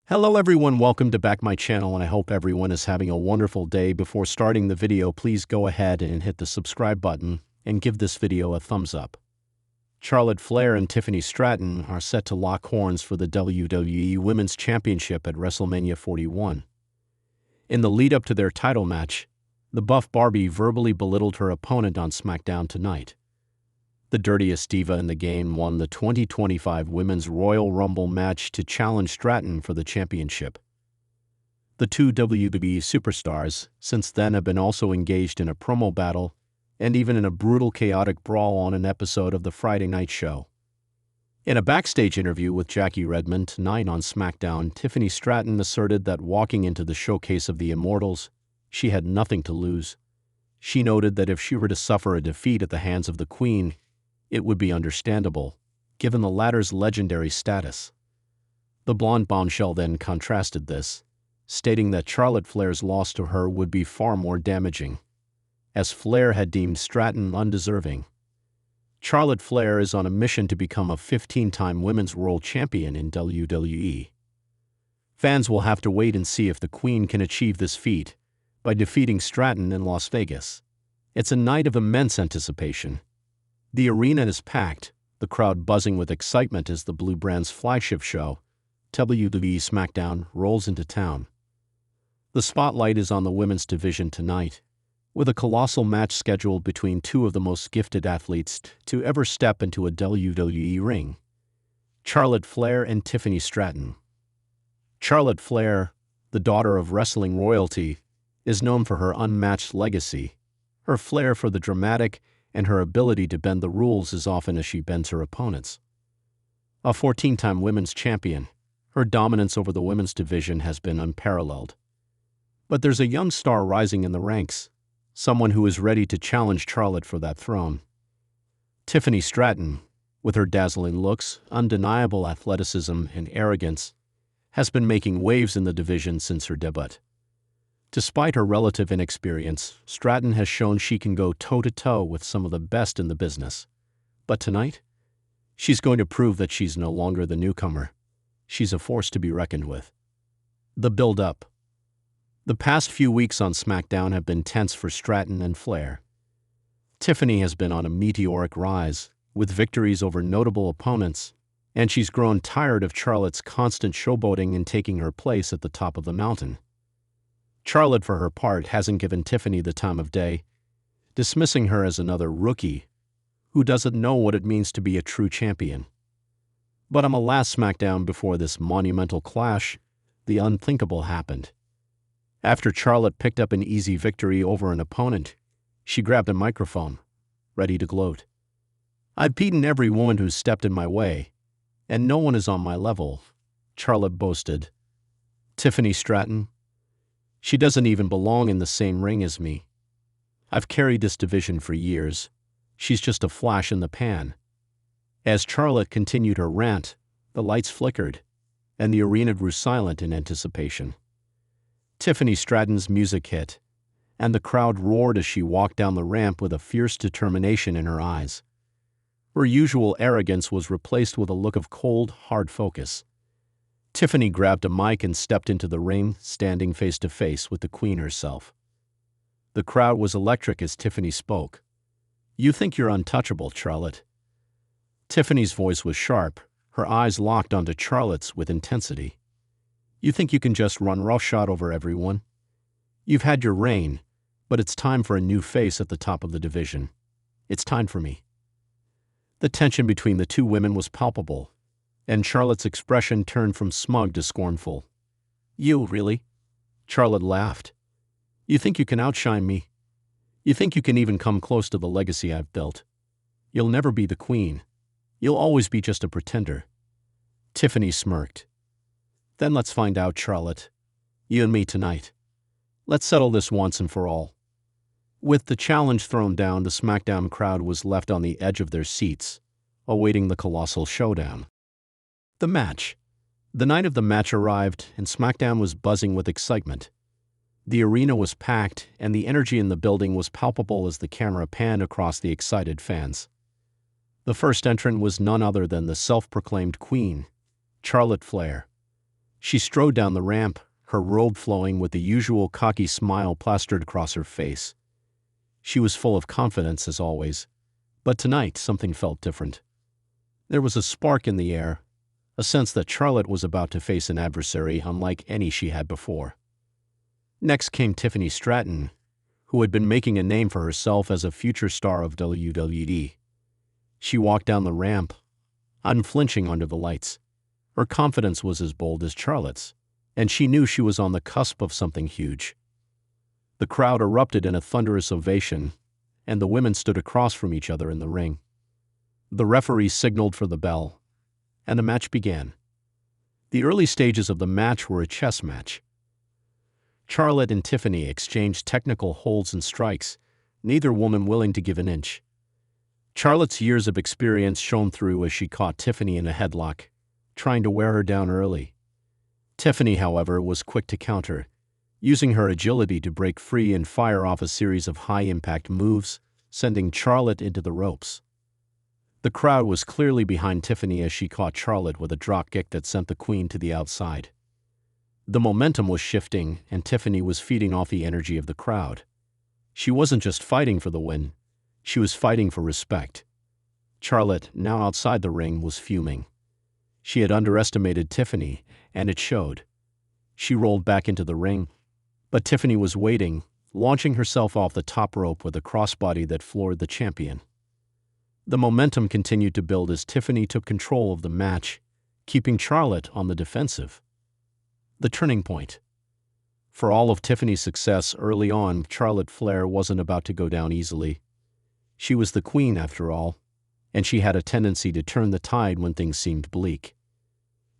Hello everyone, welcome to back my channel and I hope everyone is having a wonderful day. Before starting the video, please go ahead and hit the subscribe button and give this video a thumbs up. Charlotte Flair and Tiffany Stratton are set to lock horns for the WWE Women's Championship at WrestleMania 41. In the lead-up to their title match, the buff Barbie verbally belittled her opponent on SmackDown tonight. The dirtiest diva in the game won the 2025 Women's Royal Rumble match to challenge Stratton for the championship. The two WWE superstars since then have been also engaged in a promo battle and even in a brutal, chaotic brawl on an episode of the Friday night show. In a backstage interview with Jackie Redmond tonight on SmackDown, Tiffany Stratton asserted that walking into the showcase of the Immortals, she had nothing to lose. She noted that if she were to suffer a defeat at the hands of the Queen, it would be understandable, given the latter's legendary status. The blonde bombshell then contrasted this, stating that Charlotte Flair's loss to her would be far more damaging, as Flair had deemed Stratton undeserving. Charlotte Flair is on a mission to become a 15-time Women's World Champion in WWE. Fans will have to wait and see if the Queen can achieve this feat by defeating Stratton in Las Vegas. It's a night of immense anticipation. The arena is packed, the crowd buzzing with excitement as the Blue Brand's flagship show, WWE SmackDown, rolls into town. The spotlight is on the women's division tonight, with a colossal match scheduled between two of the most gifted athletes to ever step into a WWE ring: Charlotte Flair and Tiffany Stratton. Charlotte Flair, the daughter of wrestling royalty, is known for her unmatched legacy, her flair for the dramatic, and her ability to bend the rules as often as she bends her opponents. A 14-time women's champion, her dominance over the women's division has been unparalleled. But there's a young star rising in the ranks, someone who is ready to challenge Charlotte for that throne. Tiffany Stratton, with her dazzling looks, undeniable athleticism, and arrogance, has been making waves in the division since her debut. Despite her relative inexperience, Stratton has shown she can go toe-to-toe with some of the best in the business. But tonight, she's going to prove that she's no longer the newcomer. She's a force to be reckoned with. The build-up. The past few weeks on SmackDown have been tense for Stratton and Flair. Tiffany has been on a meteoric rise, with victories over notable opponents, and she's grown tired of Charlotte's constant showboating and taking her place at the top of the mountain. Charlotte, for her part, hasn't given Tiffany the time of day, dismissing her as another rookie who doesn't know what it means to be a true champion. But on the last SmackDown before this monumental clash, the unthinkable happened. After Charlotte picked up an easy victory over an opponent, she grabbed a microphone, ready to gloat. "I've beaten every woman who's stepped in my way, and no one is on my level," Charlotte boasted. Tiffany Stratton: "She doesn't even belong in the same ring as me. I've carried this division for years. She's just a flash in the pan." As Charlotte continued her rant, the lights flickered, and the arena grew silent in anticipation. Tiffany Stratton's music hit, and the crowd roared as she walked down the ramp with a fierce determination in her eyes. Her usual arrogance was replaced with a look of cold, hard focus. Tiffany grabbed a mic and stepped into the ring, standing face-to-face with the Queen herself. The crowd was electric as Tiffany spoke. "You think you're untouchable, Charlotte." Tiffany's voice was sharp, her eyes locked onto Charlotte's with intensity. "You think you can just run roughshod over everyone? You've had your reign, but it's time for a new face at the top of the division. It's time for me." The tension between the two women was palpable, and Charlotte's expression turned from smug to scornful. "You, really?" Charlotte laughed. "You think you can outshine me? You think you can even come close to the legacy I've built? You'll never be the Queen. You'll always be just a pretender." Tiffany smirked. "Then let's find out, Charlotte. You and me tonight. Let's settle this once and for all." With the challenge thrown down, the SmackDown crowd was left on the edge of their seats, awaiting the colossal showdown. The match. The night of the match arrived, and SmackDown was buzzing with excitement. The arena was packed, and the energy in the building was palpable as the camera panned across the excited fans. The first entrant was none other than the self-proclaimed Queen, Charlotte Flair. She strode down the ramp, her robe flowing with the usual cocky smile plastered across her face. She was full of confidence as always, but tonight something felt different. There was a spark in the air, a sense that Charlotte was about to face an adversary unlike any she had before. Next came Tiffany Stratton, who had been making a name for herself as a future star of WWE. She walked down the ramp, unflinching under the lights. Her confidence was as bold as Charlotte's, and she knew she was on the cusp of something huge. The crowd erupted in a thunderous ovation, and the women stood across from each other in the ring. The referee signaled for the bell, and the match began. The early stages of the match were a chess match. Charlotte and Tiffany exchanged technical holds and strikes, neither woman willing to give an inch. Charlotte's years of experience shone through as she caught Tiffany in a headlock, trying to wear her down early. Tiffany, however, was quick to counter, using her agility to break free and fire off a series of high-impact moves, sending Charlotte into the ropes. The crowd was clearly behind Tiffany as she caught Charlotte with a dropkick that sent the Queen to the outside. The momentum was shifting, and Tiffany was feeding off the energy of the crowd. She wasn't just fighting for the win, she was fighting for respect. Charlotte, now outside the ring, was fuming. She had underestimated Tiffany, and it showed. She rolled back into the ring, but Tiffany was waiting, launching herself off the top rope with a crossbody that floored the champion. The momentum continued to build as Tiffany took control of the match, keeping Charlotte on the defensive. The turning point. For all of Tiffany's success early on, Charlotte Flair wasn't about to go down easily. She was the queen, after all, and she had a tendency to turn the tide when things seemed bleak.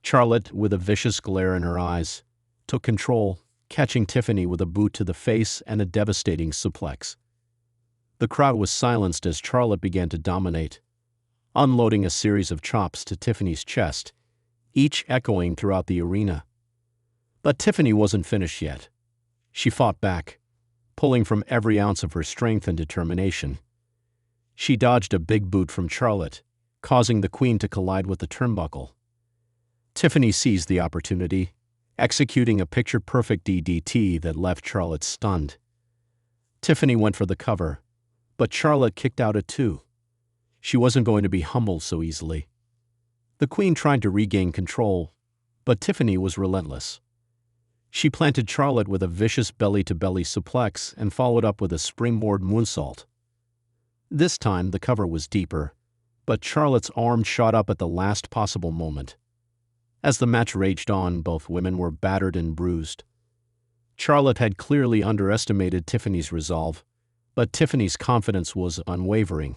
Charlotte, with a vicious glare in her eyes, took control, catching Tiffany with a boot to the face and a devastating suplex. The crowd was silenced as Charlotte began to dominate, unloading a series of chops to Tiffany's chest, each echoing throughout the arena. But Tiffany wasn't finished yet. She fought back, pulling from every ounce of her strength and determination. She dodged a big boot from Charlotte, causing the Queen to collide with the turnbuckle. Tiffany seized the opportunity, executing a picture-perfect DDT that left Charlotte stunned. Tiffany went for the cover, but Charlotte kicked out at 2. She wasn't going to be humbled so easily. The Queen tried to regain control, but Tiffany was relentless. She planted Charlotte with a vicious belly-to-belly suplex and followed up with a springboard moonsault. This time, the cover was deeper, but Charlotte's arm shot up at the last possible moment. As the match raged on, both women were battered and bruised. Charlotte had clearly underestimated Tiffany's resolve, but Tiffany's confidence was unwavering.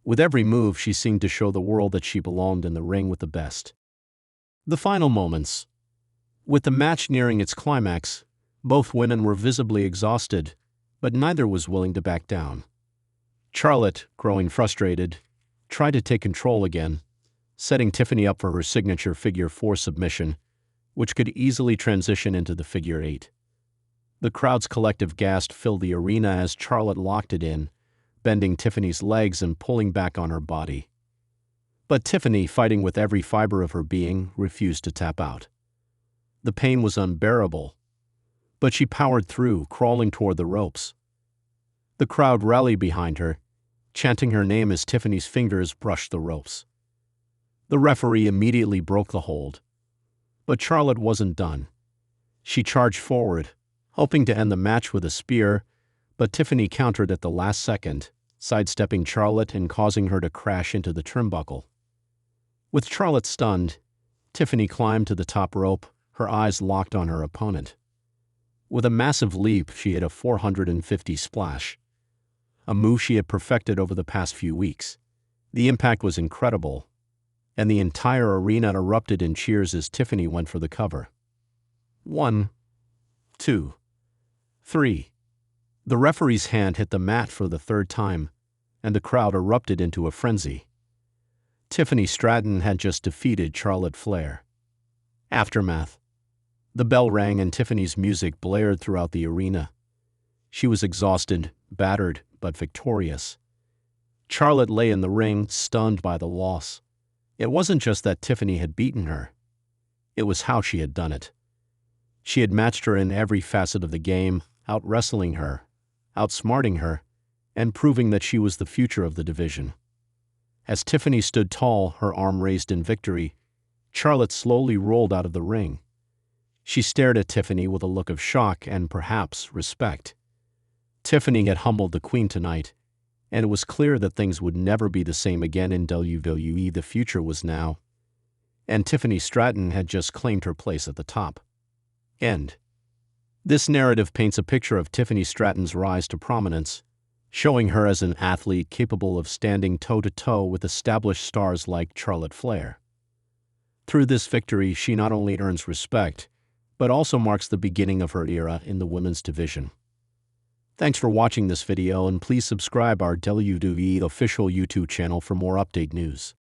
With every move, she seemed to show the world that she belonged in the ring with the best. The final moments. With the match nearing its climax, both women were visibly exhausted, but neither was willing to back down. Charlotte, growing frustrated, tried to take control again, setting Tiffany up for her signature figure 4 submission, which could easily transition into the figure 8. The crowd's collective gasp filled the arena as Charlotte locked it in, bending Tiffany's legs and pulling back on her body. But Tiffany, fighting with every fiber of her being, refused to tap out. The pain was unbearable, but she powered through, crawling toward the ropes. The crowd rallied behind her, chanting her name as Tiffany's fingers brushed the ropes. The referee immediately broke the hold. But Charlotte wasn't done. She charged forward, hoping to end the match with a spear, but Tiffany countered at the last second, sidestepping Charlotte and causing her to crash into the turnbuckle. With Charlotte stunned, Tiffany climbed to the top rope, her eyes locked on her opponent. With a massive leap, she hit a 450 splash, a move she had perfected over the past few weeks. The impact was incredible, and the entire arena erupted in cheers as Tiffany went for the cover. 1, 2, 3. The referee's hand hit the mat for the 3rd time, and the crowd erupted into a frenzy. Tiffany Stratton had just defeated Charlotte Flair. Aftermath. The bell rang and Tiffany's music blared throughout the arena. She was exhausted, battered, but victorious. Charlotte lay in the ring, stunned by the loss. It wasn't just that Tiffany had beaten her. It was how she had done it. She had matched her in every facet of the game, out-wrestling her, outsmarting her, and proving that she was the future of the division. As Tiffany stood tall, her arm raised in victory, Charlotte slowly rolled out of the ring. She stared at Tiffany with a look of shock and, perhaps, respect. Tiffany had humbled the Queen tonight, and it was clear that things would never be the same again in WWE. The future was now, and Tiffany Stratton had just claimed her place at the top. End. This narrative paints a picture of Tiffany Stratton's rise to prominence, showing her as an athlete capable of standing toe-to-toe with established stars like Charlotte Flair. Through this victory, she not only earns respect, but also marks the beginning of her era in the women's division. Thanks for watching this video, and please subscribe our WWE official YouTube channel for more update news.